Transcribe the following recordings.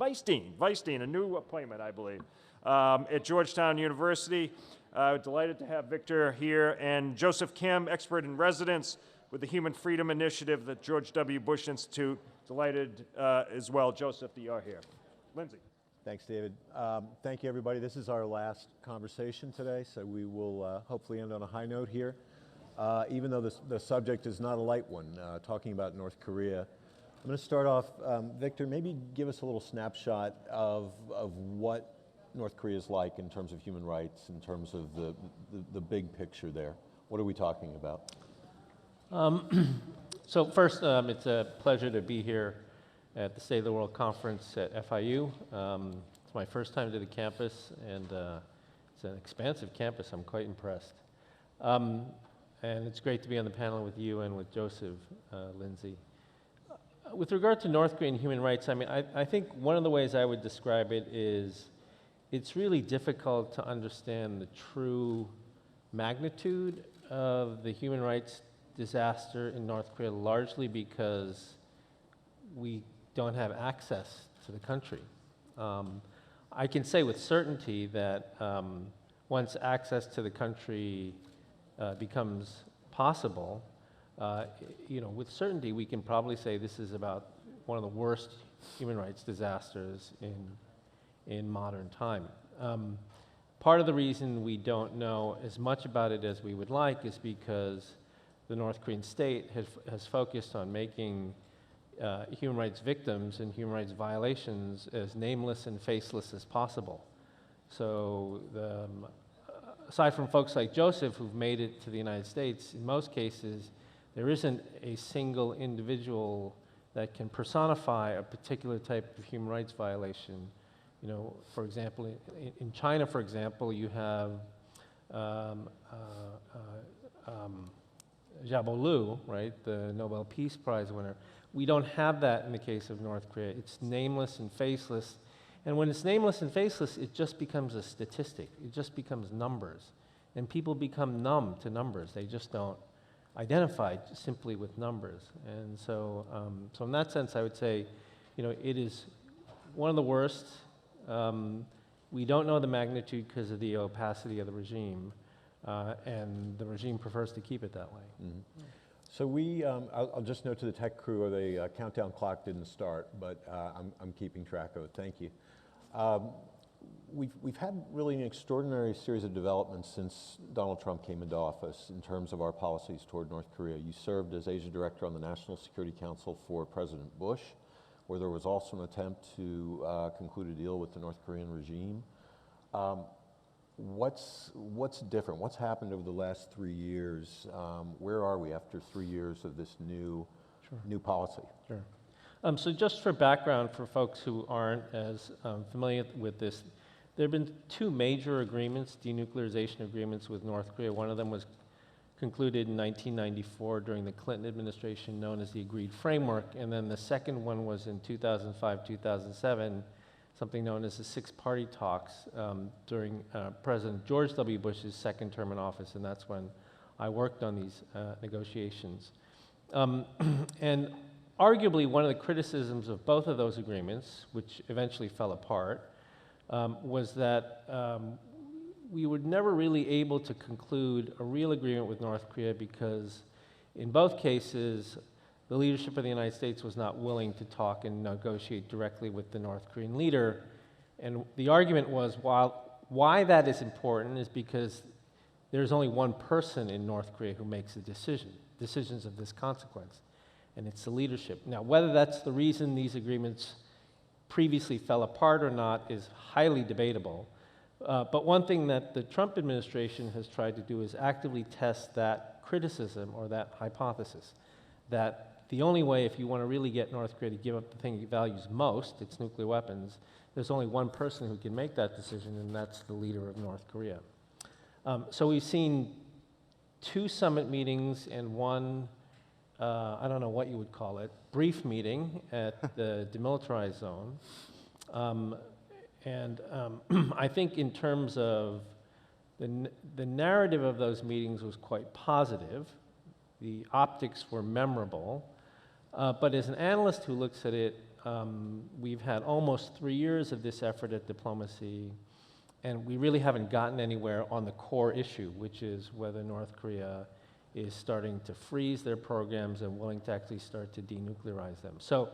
Weisstein, a new appointment, I believe, at Georgetown University. Delighted to have Victor here, and Joseph Kim, expert in residence with the Human Freedom Initiative, the George W. Bush Institute. Delighted as well, Joseph, that you are here. Lindsay. Thanks, David. Thank you, everybody. This is our last conversation today, so we will hopefully end on a high note here. Even though the subject is not a light one, talking about North Korea. I'm going to start off, Victor, maybe give us a little snapshot of what North Korea is like in terms of human rights, in terms of the big picture there. What are we talking about? So first, it's a pleasure to be here at the State of the World Conference at FIU. It's my first time to the campus, and it's an expansive campus. I'm quite impressed. And it's great to be on the panel with you and with Joseph, Lindsay. With regard to North Korean human rights, I mean, I think one of the ways I would describe it is it's really difficult to understand the true magnitude of the human rights disaster in North Korea, largely because we don't have access to the country. I can say with certainty that once access to the country becomes possible, with certainty we can probably say this is about one of the worst human rights disasters in modern time. Part of the reason we don't know as much about it as we would like is because the North Korean state has focused on making human rights victims and human rights violations as nameless and faceless as possible. So aside from folks like Joseph who've made it to the United States, in most cases there isn't a single individual that can personify a particular type of human rights violation. For example, in China, for example, you have Xiaobo Liu, right, the Nobel Peace Prize winner. We don't have that in the case of North Korea. It's nameless and faceless. And when it's nameless and faceless, it just becomes a statistic. It just becomes numbers. And people become numb to numbers. They just don't identify simply with numbers. And so, so in that sense, I would say, it is one of the worst. We don't know the magnitude because of the opacity of the regime. And the regime prefers to keep it that way. Mm-hmm. So I'll just note to the tech crew, the countdown clock didn't start, but I'm keeping track of it. Thank you. We've had really an extraordinary series of developments since Donald Trump came into office in terms of our policies toward North Korea. You served as Asia Director on the National Security Council for President Bush, where there was also an attempt to conclude a deal with the North Korean regime. What's different? What's happened over the last 3 years? Where are we after 3 years of this new policy? Sure. So just for background, for folks who aren't as familiar with this, there have been two major agreements, denuclearization agreements with North Korea. One of them was concluded in 1994 during the Clinton administration, known as the Agreed Framework, and then the second one was in 2005, 2007, something known as the Six-Party Talks during President George W. Bush's second term in office, and that's when I worked on these negotiations. And arguably, one of the criticisms of both of those agreements, which eventually fell apart, was that we were never really able to conclude a real agreement with North Korea because in both cases, the leadership of the United States was not willing to talk and negotiate directly with the North Korean leader. And the argument was, why that is important is because there's only one person in North Korea who makes a decisions of this consequence, and it's the leadership. Now, whether that's the reason these agreements previously fell apart or not is highly debatable. But one thing that the Trump administration has tried to do is actively test that criticism or that hypothesis, that the only way, if you want to really get North Korea to give up the thing it values most, its nuclear weapons, there's only one person who can make that decision, and that's the leader of North Korea. So we've seen 2 summit meetings and one, I don't know what you would call it, brief meeting at the demilitarized zone. I think in terms of the narrative of those meetings was quite positive. The optics were memorable. But as an analyst who looks at it we've had almost 3 years of this effort at diplomacy, and we really haven't gotten anywhere on the core issue, which is whether North Korea is starting to freeze their programs and willing to actually start to denuclearize them. So,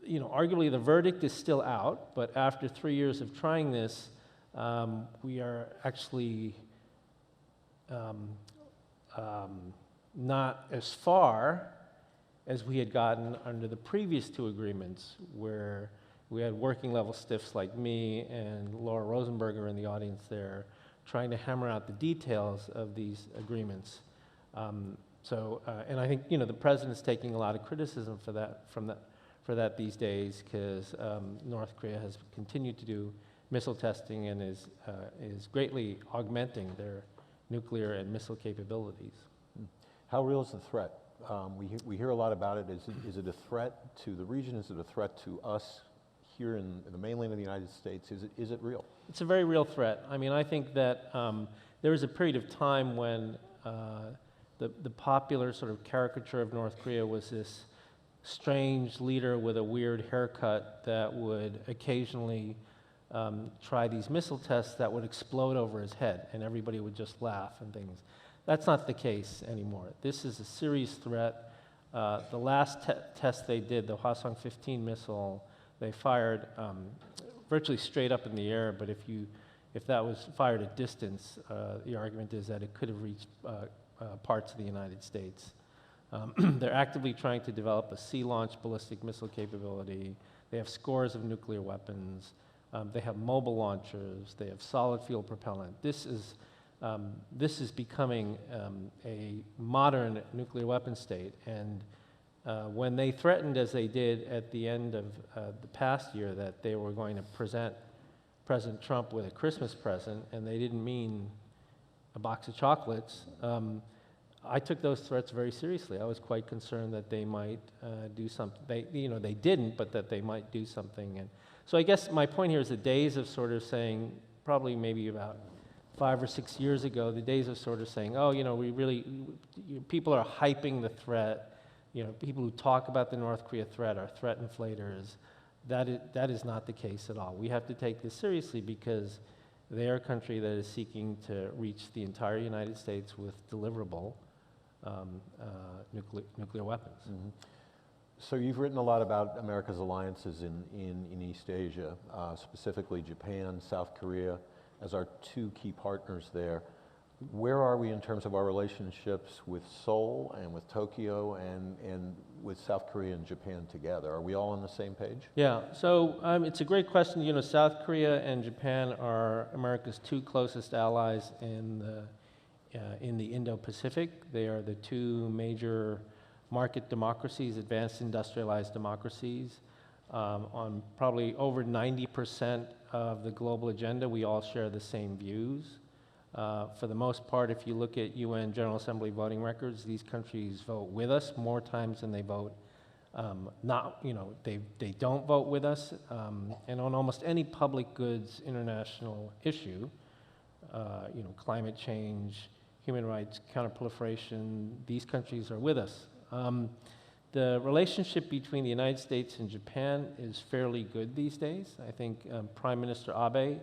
arguably the verdict is still out, but after 3 years of trying this, we are actually not as far as we had gotten under the previous 2 agreements, where we had working level stiffs like me and Laura Rosenberger in the audience there, trying to hammer out the details of these agreements. And I think the president's taking a lot of criticism for that these days, because North Korea has continued to do missile testing and is greatly augmenting their nuclear and missile capabilities. How real is the threat? We hear a lot about it. Is it a threat to the region? Is it a threat to us here in the mainland of the United States? Is it real? It's a very real threat. I mean, I think that there was a period of time when the popular sort of caricature of North Korea was this strange leader with a weird haircut that would occasionally try these missile tests that would explode over his head, and everybody would just laugh and things. That's not the case anymore. This is a serious threat. The last test they did, the Hwasong-15 missile, they fired virtually straight up in the air, but if that was fired at distance, the argument is that it could have reached parts of the United States. They're actively trying to develop a sea-launched ballistic missile capability. They have scores of nuclear weapons. They have mobile launchers. They have solid fuel propellant. This is becoming a modern nuclear weapon state. And when they threatened, as they did at the end of the past year, that they were going to present President Trump with a Christmas present, and they didn't mean a box of chocolates, I took those threats very seriously. I was quite concerned that they might do something. They didn't, but that they might do something. And so I guess my point here is the days of sort of saying, probably maybe about 5 or 6 years ago, the days of sort of saying, people are hyping the threat. People who talk about the North Korea threat are threat inflators. That is not the case at all. We have to take this seriously, because they are a country that is seeking to reach the entire United States with deliverable nuclear weapons. Mm-hmm. So you've written a lot about America's alliances in East Asia, specifically Japan, South Korea, as our 2 key partners there. Where are we in terms of our relationships with Seoul and with Tokyo and with South Korea and Japan together? Are we all on the same page? Yeah, so it's a great question. South Korea and Japan are America's 2 closest allies in the Indo-Pacific. They are the 2 major market democracies, advanced industrialized democracies. On probably over 90% of the global agenda, we all share the same views. For the most part, if you look at UN General Assembly voting records, these countries vote with us more times than they vote they don't vote with us. And on almost any public goods international issue, climate change, human rights, counterproliferation, these countries are with us. The relationship between the United States and Japan is fairly good these days. I think Prime Minister Abe,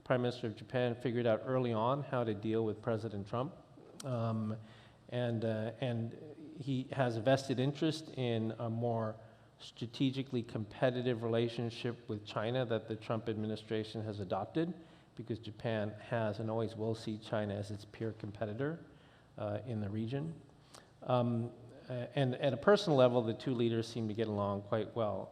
Prime Minister of Japan, figured out early on how to deal with President Trump. And he has a vested interest in a more strategically competitive relationship with China that the Trump administration has adopted, because Japan has and always will see China as its peer competitor in the region. And at a personal level, the 2 leaders seem to get along quite well.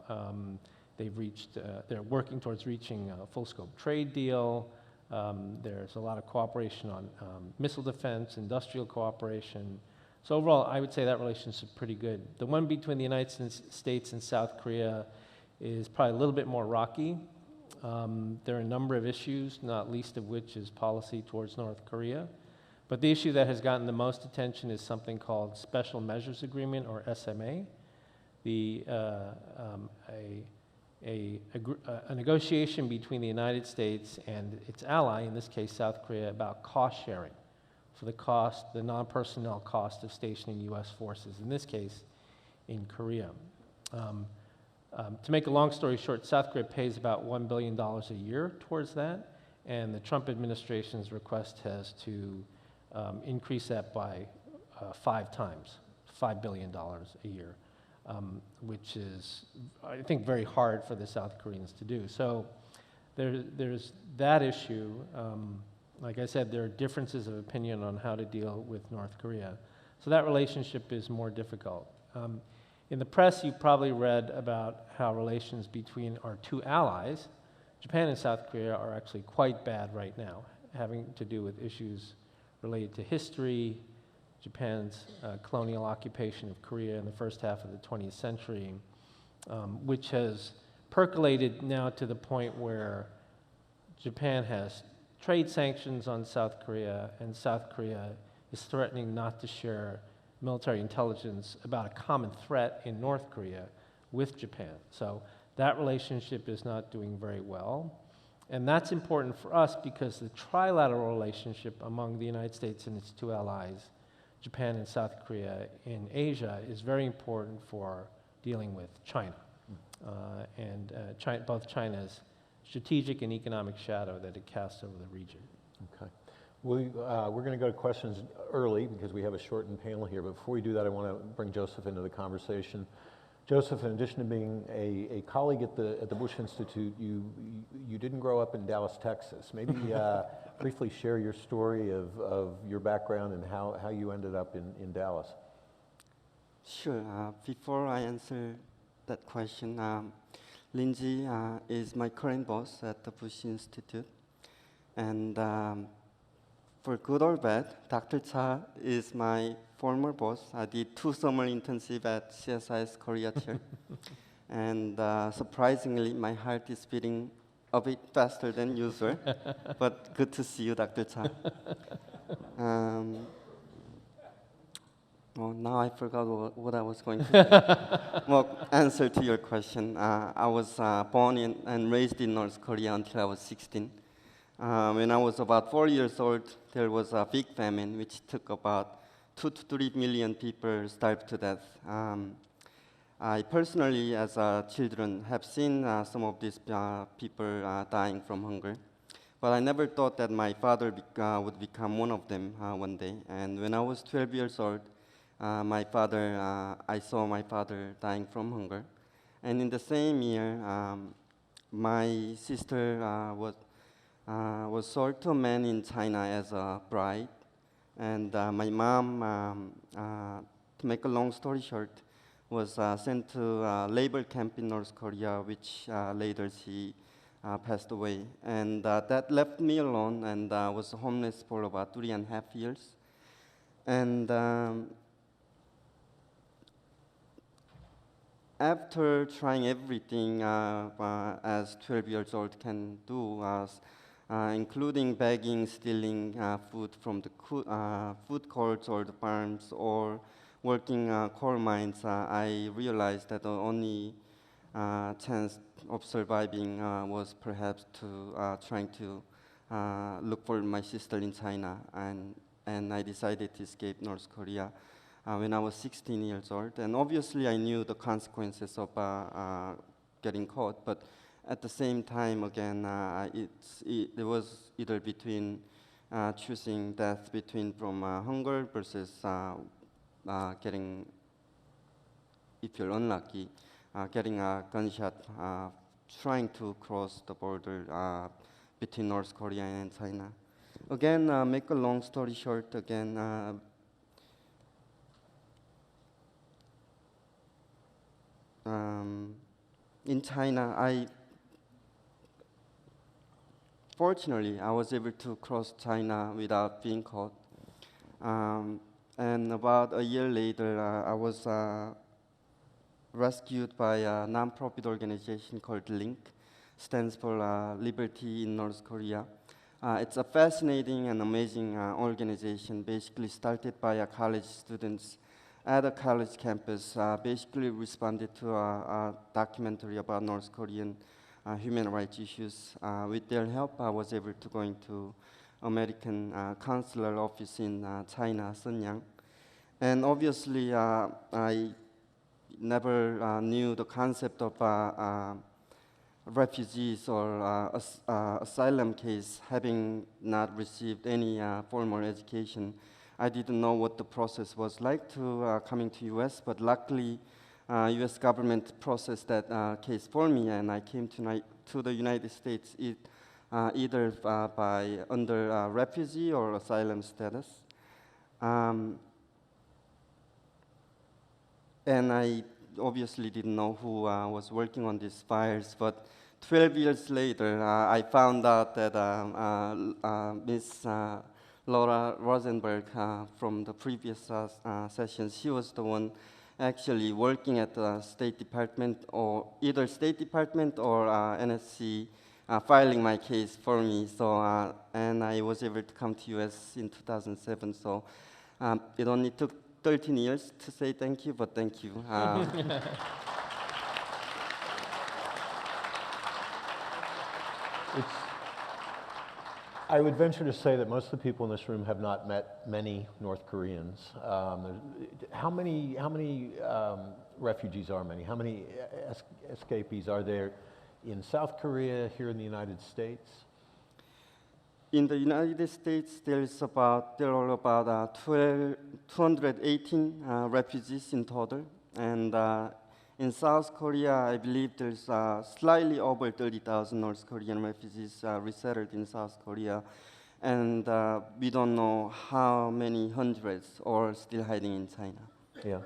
They're working towards reaching a full-scope trade deal. There's a lot of cooperation on missile defense, industrial cooperation. So overall, I would say that relationship is pretty good. The one between the United States and South Korea is probably a little bit more rocky. There are a number of issues, not least of which is policy towards North Korea. But the issue that has gotten the most attention is something called Special Measures Agreement, or SMA. A negotiation between the United States and its ally, in this case South Korea, about cost sharing for the non-personnel cost of stationing U.S. forces, in this case in Korea. To make a long story short, South Korea pays about $1 billion a year towards that, and the Trump administration's request has to increase that by 5 times, $5 billion a year, which is, I think, very hard for the South Koreans to do. So there's that issue. Like I said, there are differences of opinion on how to deal with North Korea. So that relationship is more difficult. In the press, you've probably read about how relations between our 2 allies, Japan and South Korea, are actually quite bad right now, having to do with issues related to history, Japan's colonial occupation of Korea in the first half of the 20th century, which has percolated now to the point where Japan has trade sanctions on South Korea, and South Korea is threatening not to share military intelligence about a common threat in North Korea with Japan. So that relationship is not doing very well. And that's important for us because the trilateral relationship among the United States and its 2 allies, Japan and South Korea in Asia, is very important for dealing with China. Both China's strategic and economic shadow that it casts over the region. Okay. We're going to go to questions early because we have a shortened panel here. But before we do that, I want to bring Joseph into the conversation. Joseph, in addition to being a colleague at the Bush Institute, you didn't grow up in Dallas, Texas. Maybe briefly share your story of your background and how you ended up in Dallas. Sure. Before I answer that question, Lindsay is my current boss at the Bush Institute. And for good or bad, Dr. Cha is my former boss. I did 2 summer internships at CSIS Korea here. And surprisingly, my heart is beating a bit faster than usual. But good to see you, Dr. Cha. Well, now I forgot what I was going to say. Well, answer to your question. I was born and raised in North Korea until I was 16. When I was about 4 years old, there was a big famine which took about 2 to 3 million people starved to death. I personally, as children, have seen some of these people dying from hunger. But I never thought that my father would become one of them one day. And when I was 12 years old, I saw my father dying from hunger. And in the same year, my sister was sold to a man in China as a bride. And my mom, to make a long story short, was sent to a labor camp in North Korea, which later she passed away. And that left me alone, and I was homeless for about 3.5 years. And after trying everything as 12 years old can do, including begging, stealing food from the food courts or the farms, or working coal mines, I realized that the only chance of surviving was perhaps to trying to look for my sister in China, and I decided to escape North Korea when I was 16 years old. And obviously I knew the consequences of getting caught, but at the same time, again, it was either between choosing death from hunger versus getting, if you're unlucky, getting a gunshot, trying to cross the border between North Korea and China. Again, make a long story short, again, in China, fortunately, I was able to cross China without being caught. And about a year later, I was rescued by a non-profit organization called LINK, stands for Liberty in North Korea. It's a fascinating and amazing organization, basically started by college students at a college campus, basically responded to a documentary about North Korean human rights issues. With their help, I was able to go into American consular office in China, Shenyang. And obviously, I never knew the concept of refugees or asylum case, having not received any formal education. I didn't know what the process was like to coming to US, but luckily US government processed that case for me, and I came to the United States either by under refugee or asylum status. And I obviously didn't know who was working on these files, but 12 years later, I found out that Miss Laura Rosenberg from the previous session, she was the one actually working at the State Department, or either State Department or NSC, filing my case for me. So, and I was able to come to US in 2007. So it only took 13 years to say thank you, but thank you. I would venture to say that most of the people in this room have not met many North Koreans. How many refugees are many? How many escapees are there in South Korea, here in the United States? In the United States, there are about 218 refugees in total, and in South Korea, I believe there's slightly over 30,000 North Korean refugees resettled in South Korea, and we don't know how many hundreds are still hiding in China. Yeah.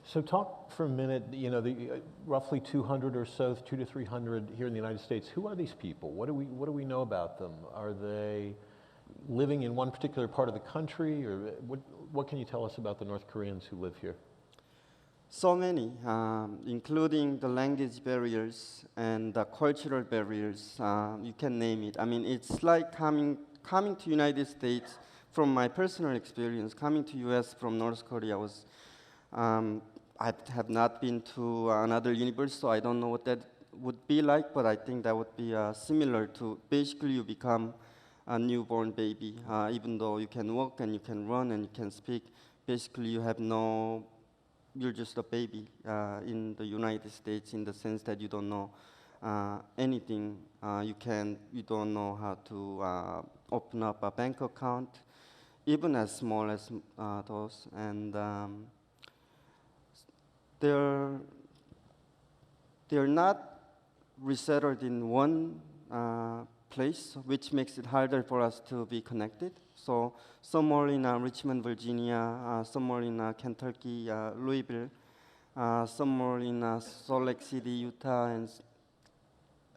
So talk for a minute, you know, roughly 200 or so, 200 to 300 here in the United States. Who are these people? What do we know about them? Are they living in one particular part of the country, or what can you tell us about the North Koreans who live here? So many, including the language barriers and the cultural barriers, you can name it. I mean, it's like coming to United States. From my personal experience, coming to US from North Korea was, I have not been to another university, so I don't know what that would be like, but I think that would be similar to, basically you become a newborn baby. Even though you can walk and you can run and you can speak, basically you're just a baby in the United States, in the sense that you don't know anything. You don't know how to open up a bank account, even as small as those. And they're not resettled in one place, which makes it harder for us to be connected. So some are in Richmond, Virginia, some are in Kentucky, Louisville, some are in Salt Lake City, Utah, and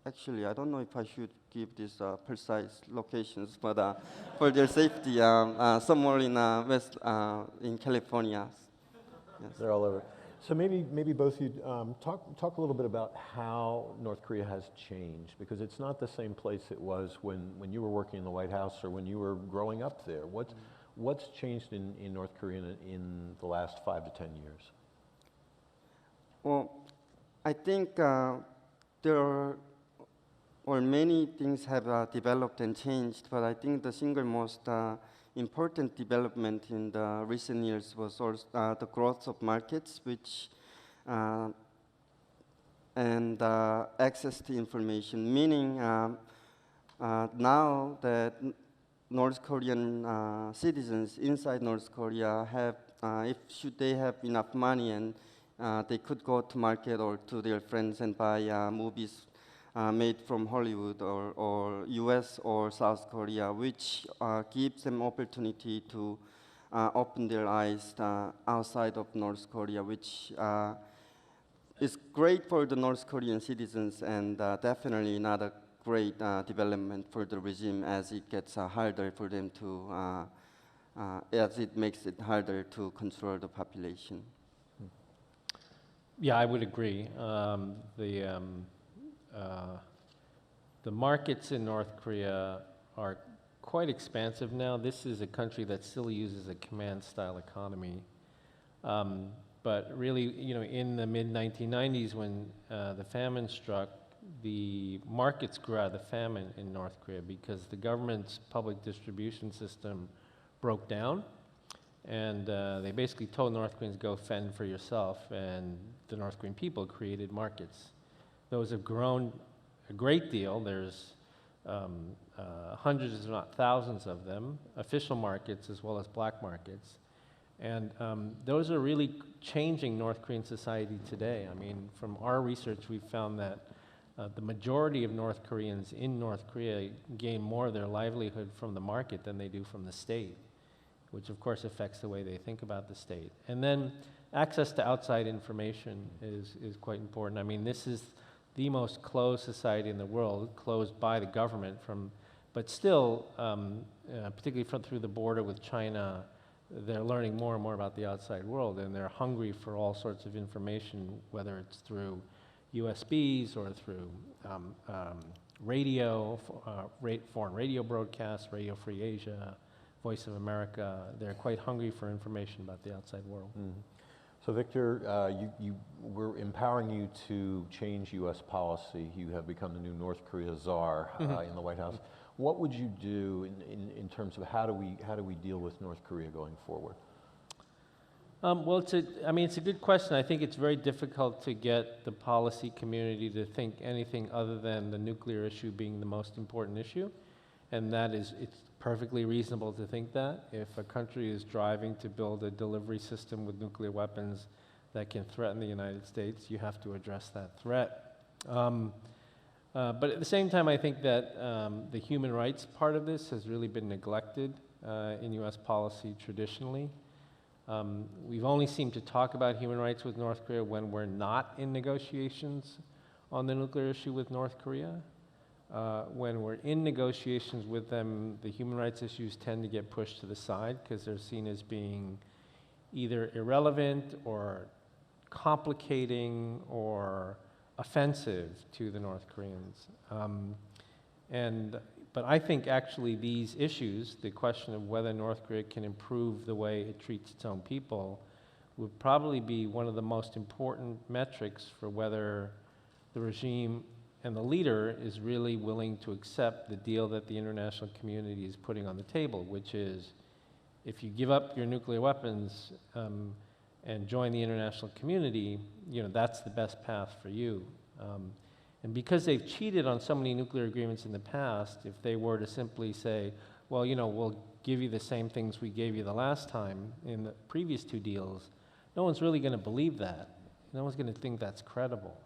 actually, I don't know if I should give these precise locations, but for their safety, some are in California. Yes. They're all over. So maybe both of you talk a little bit about how North Korea has changed, because it's not the same place it was when you were working in the White House or when you were growing up there. What's changed in North Korea in the last 5 to 10 years? Well, I think many things have developed and changed, but I think the single most important development in the recent years was also the growth of markets, which and access to information. Meaning, now that North Korean citizens inside North Korea have, should they have enough money, and they could go to market or to their friends and buy movies made from Hollywood or US or South Korea, which gives them opportunity to open their eyes outside of North Korea, which is great for the North Korean citizens, and definitely not a great development for the regime, as it gets harder for them to, as it makes it harder to control the population. Yeah, I would agree. The markets in North Korea are quite expansive now. This is a country that still uses a command-style economy. But really, you know, in the mid-1990s, when the famine struck, the markets grew out of the famine in North Korea because the government's public distribution system broke down, And they basically told North Koreans, go fend for yourself, and the North Korean people created markets. Those have grown a great deal. There's hundreds, if not thousands of them, official markets as well as black markets. And those are really changing North Korean society today. I mean, from our research, we've found that the majority of North Koreans in North Korea gain more of their livelihood from the market than they do from the state, which of course affects the way they think about the state. And then access to outside information is quite important. I mean, this is the most closed society in the world, closed by the government but still, particularly through the border with China, they're learning more and more about the outside world, and they're hungry for all sorts of information, whether it's through USBs or through radio, foreign radio broadcasts, Radio Free Asia, Voice of America. They're quite hungry for information about the outside world. Mm-hmm. So Victor, we're empowering you to change U.S. policy. You have become the new North Korea czar in the White House. What would you do in terms of how do we deal with North Korea going forward? Well, it's a good question. I think it's very difficult to get the policy community to think anything other than the nuclear issue being the most important issue. And that is, it's perfectly reasonable to think that. If a country is driving to build a delivery system with nuclear weapons that can threaten the United States, you have to address that threat. But at the same time, I think that the human rights part of this has really been neglected in U.S. policy traditionally. We've only seemed to talk about human rights with North Korea when we're not in negotiations on the nuclear issue with North Korea. When we're in negotiations with them, the human rights issues tend to get pushed to the side because they're seen as being either irrelevant or complicating or offensive to the North Koreans. But I think actually these issues, the question of whether North Korea can improve the way it treats its own people, would probably be one of the most important metrics for whether the regime and the leader is really willing to accept the deal that the international community is putting on the table, which is if you give up your nuclear weapons and join the international community, that's the best path for you. And because they've cheated on so many nuclear agreements in the past, if they were to simply say, well, we'll give you the same things we gave you the last time in the previous two deals, no one's really going to believe that. No one's going to think that's credible.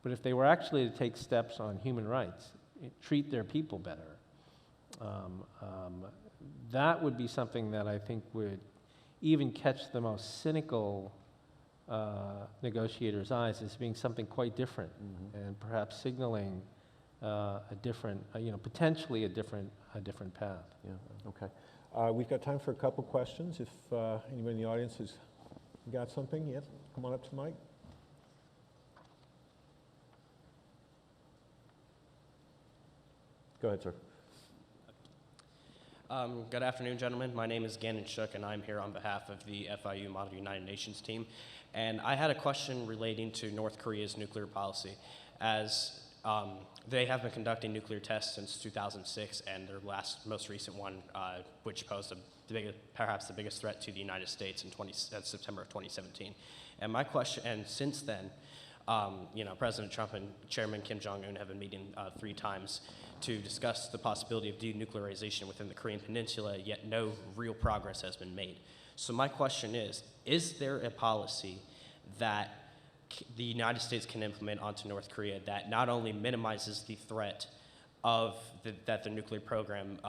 But if they were actually to take steps on human rights, treat their people better, that would be something that I think would even catch the most cynical negotiators' eyes as being something quite different, and perhaps signaling a different, potentially a different path. Yeah. Okay. We've got time for a couple questions. If anybody in the audience has got something, yes, come on up to the mic. Go ahead, sir. Good afternoon, gentlemen. My name is Gannon Shook, and I'm here on behalf of the FIU Model United Nations team. And I had a question relating to North Korea's nuclear policy, as they have been conducting nuclear tests since 2006, and their most recent one, which posed perhaps the biggest threat to the United States in September of 2017. And my question, and since then, President Trump and Chairman Kim Jong-un have been meeting 3 times to discuss the possibility of denuclearization within the Korean Peninsula, yet no real progress has been made. So my question is there a policy that the United States can implement onto North Korea that not only minimizes the threat that the nuclear program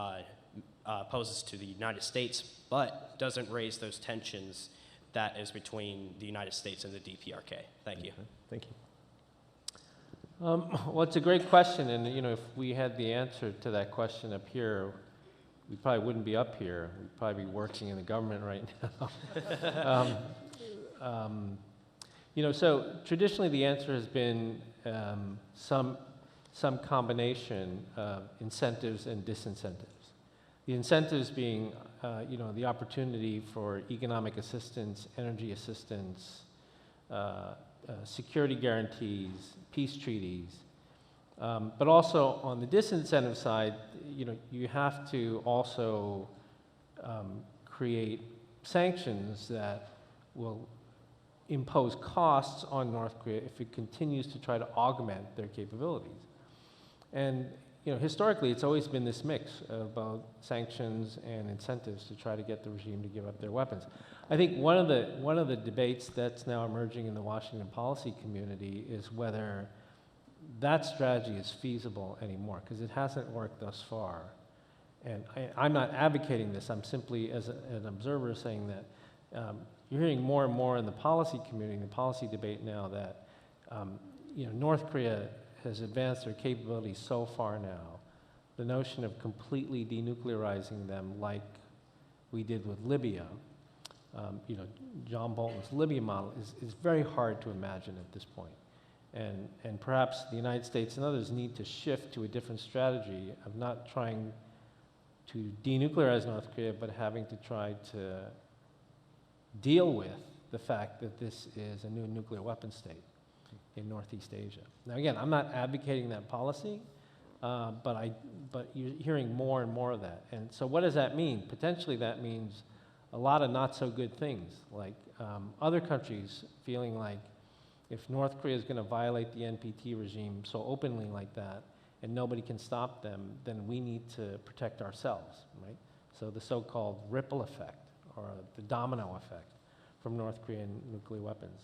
poses to the United States, but doesn't raise those tensions that is between the United States and the DPRK? Thank you. Thank you. Well, it's a great question, and if we had the answer to that question up here, we probably wouldn't be up here. We'd probably be working in the government right now. So traditionally the answer has been some combination of incentives and disincentives. The incentives being, the opportunity for economic assistance, energy assistance, security guarantees, peace treaties. But also on the disincentive side, you have to also create sanctions that will impose costs on North Korea if it continues to try to augment their capabilities. And historically, it's always been this mix of both sanctions and incentives to try to get the regime to give up their weapons. I think one of the debates that's now emerging in the Washington policy community is whether that strategy is feasible anymore, because it hasn't worked thus far. And I'm not advocating this. I'm simply, as an observer, saying that you're hearing more and more in the policy community, in the policy debate now, that North Korea has advanced their capabilities so far now. The notion of completely denuclearizing them, like we did with Libya, John Bolton's Libya model, is very hard to imagine at this point. And perhaps the United States and others need to shift to a different strategy of not trying to denuclearize North Korea, but having to try to deal with the fact that this is a new nuclear weapon state in Northeast Asia. Now again, I'm not advocating that policy, but you're hearing more and more of that. And so what does that mean? Potentially that means a lot of not so good things, like other countries feeling like if North Korea is going to violate the NPT regime so openly like that, and nobody can stop them, then we need to protect ourselves, right? So the so-called ripple effect, or the domino effect from North Korean nuclear weapons.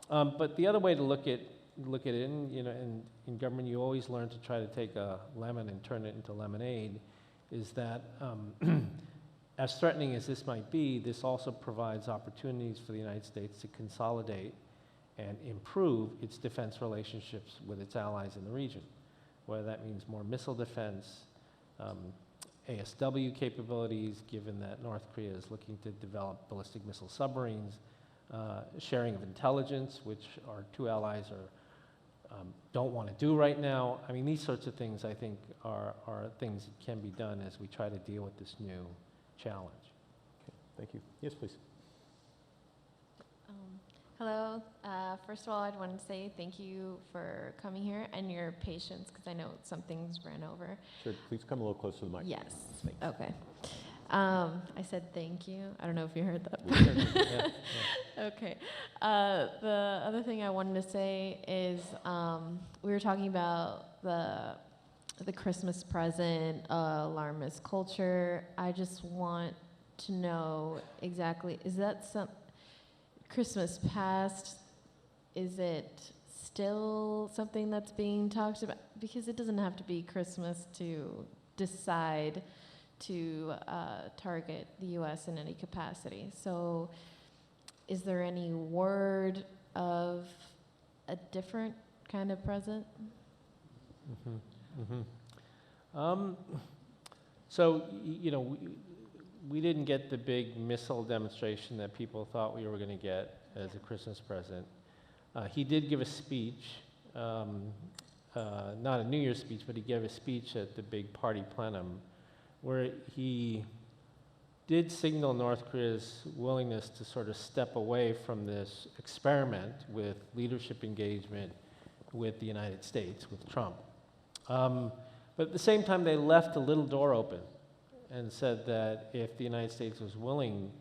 But the other way to look at it, in government, you always learn to try to take a lemon and turn it into lemonade, is that as threatening as this might be, this also provides opportunities for the United States to consolidate and improve its defense relationships with its allies in the region, whether that means more missile defense, ASW capabilities, given that North Korea is looking to develop ballistic missile submarines, sharing of intelligence, which our two allies don't want to do right now. I mean, these sorts of things, I think, are things that can be done as we try to deal with this new challenge. Okay, thank you. Yes, please. Hello. First of all, I'd want to say thank you for coming here and your patience, because I know some things ran over. Sure, please come a little closer to the mic. Yes. Thanks. Okay. I said thank you. I don't know if you heard that. We heard you, yeah. Okay. The other thing I wanted to say is we were talking about the Christmas present, alarmist culture. I just want to know exactly, is that some Christmas past? Is it still something that's being talked about? Because it doesn't have to be Christmas to decide to target the U.S. in any capacity. So is there any word of a different kind of present? So, we didn't get the big missile demonstration that people thought we were going to get as a Christmas present. He did give a speech, not a New Year's speech, but he gave a speech at the big party plenum where he did signal North Korea's willingness to sort of step away from this experiment with leadership engagement with the United States, with Trump. But at the same time, they left a little door open and said that if the United States was willing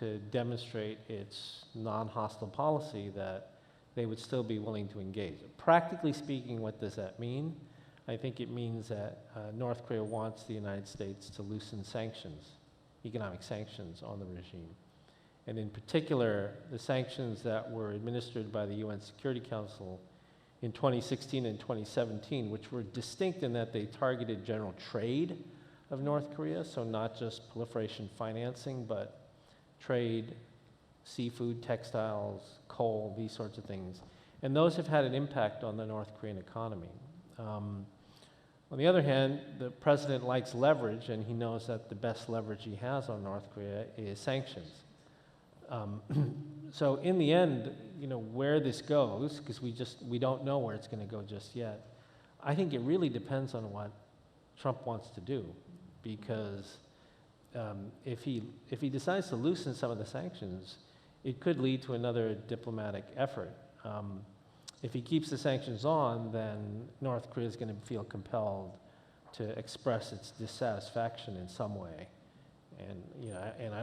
to demonstrate its non-hostile policy, that they would still be willing to engage. Practically speaking, what does that mean? I think it means that North Korea wants the United States to loosen sanctions, economic sanctions on the regime. And in particular, the sanctions that were administered by the UN Security Council in 2016 and 2017, which were distinct in that they targeted general trade of North Korea, so not just proliferation financing, but trade, seafood, textiles, coal, these sorts of things. And those have had an impact on the North Korean economy. On the other hand, the president likes leverage, and he knows that the best leverage he has on North Korea is sanctions. So in the end, where this goes, because we don't know where it's going to go just yet, I think it really depends on what Trump wants to do, because if he decides to loosen some of the sanctions, it could lead to another diplomatic effort. If he keeps the sanctions on, then North Korea is going to feel compelled to express its dissatisfaction in some way. And, you know, and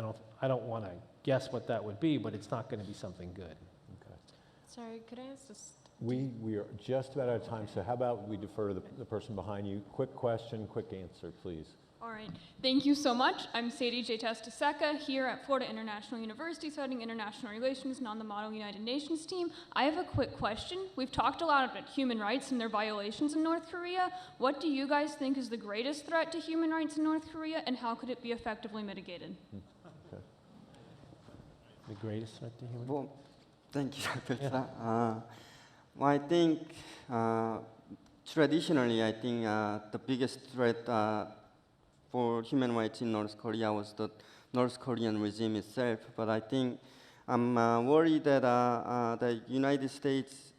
I don't want to guess what that would be, but it's not going to be something good. Okay. Sorry, could I ask this? We are just about out of time, so how about we defer to the person behind you? Quick question, quick answer, please. All right, thank you so much. I'm Sadie J. Tastaseka here at Florida International University studying international relations and on the Model United Nations team. I have a quick question. We've talked a lot about human rights and their violations in North Korea. What do you guys think is the greatest threat to human rights in North Korea, and how could it be effectively mitigated? Okay. The greatest threat to human. Well, thank you, Petra. Well, I think traditionally, I think the biggest threat for human rights in North Korea was the North Korean regime itself. But I think I'm worried that the United States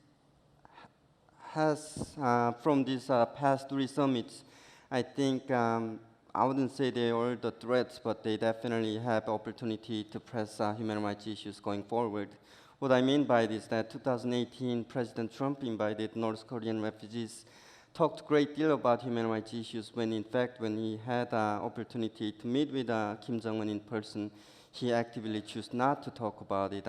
has, from these past 3 summits, I think I wouldn't say they are the threats, but they definitely have opportunity to press human rights issues going forward. What I mean by this is that 2018, President Trump invited North Korean refugees, talked a great deal about human rights issues when in fact when he had opportunity to meet with Kim Jong-un in person, he actively chose not to talk about it.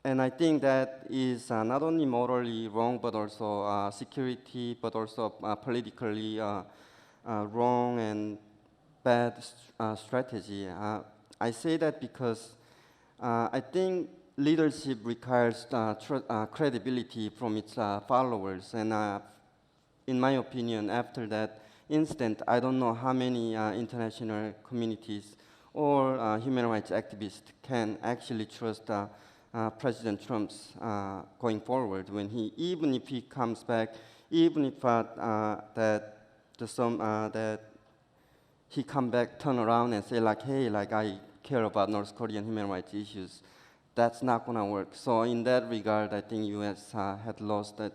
And I think that is not only morally wrong, but also security, but also politically wrong and bad strategy. I say that because I think leadership requires credibility from its followers, and in my opinion, after that incident, I don't know how many international communities or human rights activists can actually trust President Trump's going forward when even if he comes back, even if that he come back, turn around and say like, hey, like I care about North Korean human rights issues, that's not gonna work. So in that regard, I think U.S. had lost that.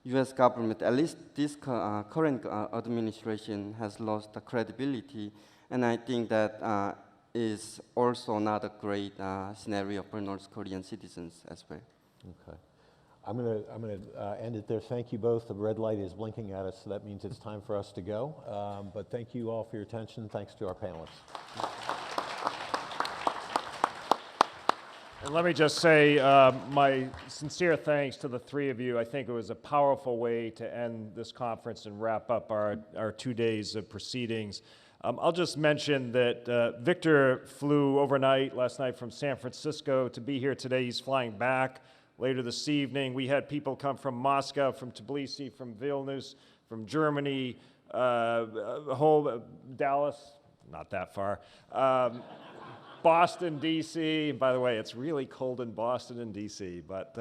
U.S. government, at least this current administration, has lost the credibility, and I think that is also not a great scenario for North Korean citizens as well. Okay. I'm gonna end it there. Thank you both. The red light is blinking at us, so that means it's time for us to go. But thank you all for your attention. Thanks to our panelists. And let me just say my sincere thanks to the 3 of you. I think it was a powerful way to end this conference and wrap up our 2 days of proceedings. I'll just mention that Victor flew overnight last night from San Francisco to be here today. He's flying back later this evening. We had people come from Moscow, from Tbilisi, from Vilnius, from Germany, whole Dallas, not that far. Boston, D.C. And by the way, it's really cold in Boston and D.C., but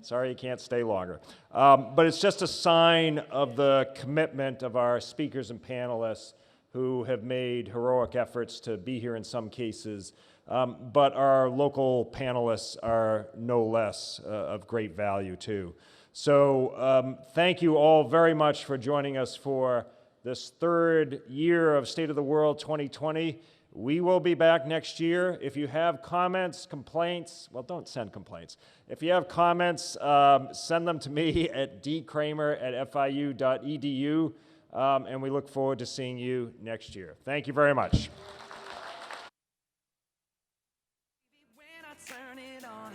sorry you can't stay longer. But it's just a sign of the commitment of our speakers and panelists who have made heroic efforts to be here in some cases. But our local panelists are no less of great value too. So thank you all very much for joining us for this 3rd year of State of the World 2020. We will be back next year. If you have comments, complaints, well, don't send complaints. If you have comments, send them to me at dkramer@fiu.edu, and we look forward to seeing you next year. Thank you very much. When I turn it on,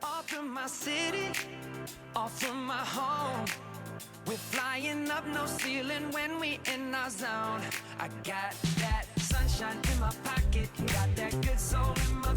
off from my city, off from my home. We're flying up, no ceiling when we in our zone. I got that sunshine in my pocket, got that good soul in my